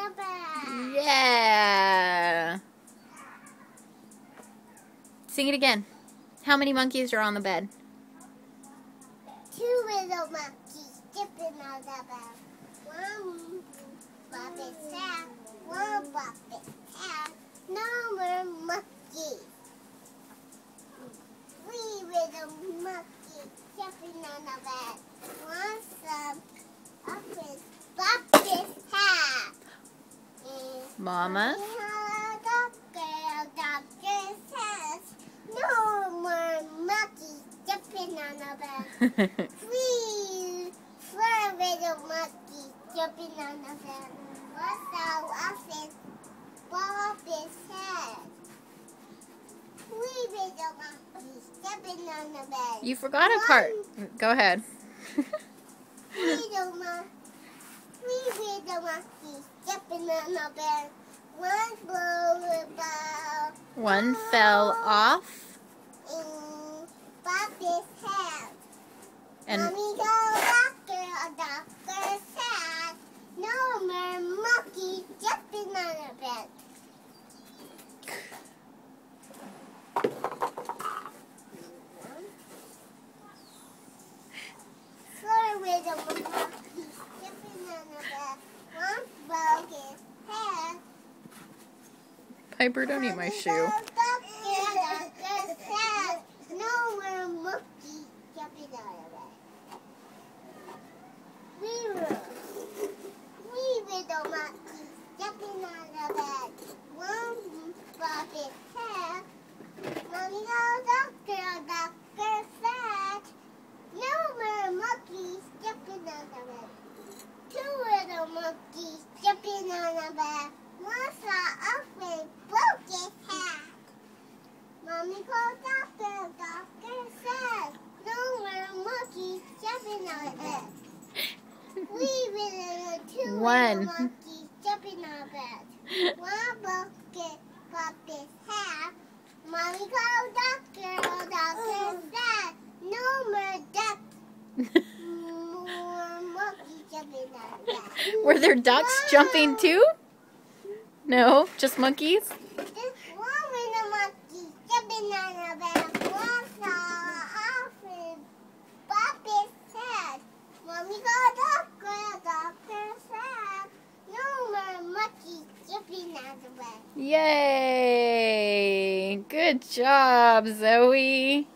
the bed. Yeah. Sing it again. How many monkeys are on the bed? 2 little monkeys skipping on the bed. One Bobby's hat, one Bobby's hat. No more monkeys. 3 little monkeys skipping on the bed. One son of his Bobby's hat. Mama? Doctor says no more monkeys jumping on the bed. 4 little monkeys jumping on the bed. One son of his Bobby's hat. 3 little monkeys jumping on the bed. You forgot a part. Go ahead. 3 little monkeys jumping on the bed. One blew about. One fell off. In Bobby's head. And Mommy go doctor said no more monkeys jumping on the bed. Four little monkeys jumping on the bed. One broke his head. Piper, don't eat my shoe. Doctor said no more monkeys jumping on the bed. We little monkeys jumping on the bed. One Bobby's head. Mommy go doctor said no more monkeys jumping on the bed. 2 little monkeys jumping on the bed. One saw a friend broke his head. Mommy called doctor said no more monkeys jumping on the bed. 2 little monkeys jumping on the bed. One broke Bobby's head. Mommy called doctor said no more ducks. More monkeys jumping on the bed. Were there ducks jumping too? No, just monkeys? This 1 little monkey jumping on the bed. One saw off his Bobby's head. Mommy called doctor said no more monkeys jumping on the bed. Yay! Good job, Zoe.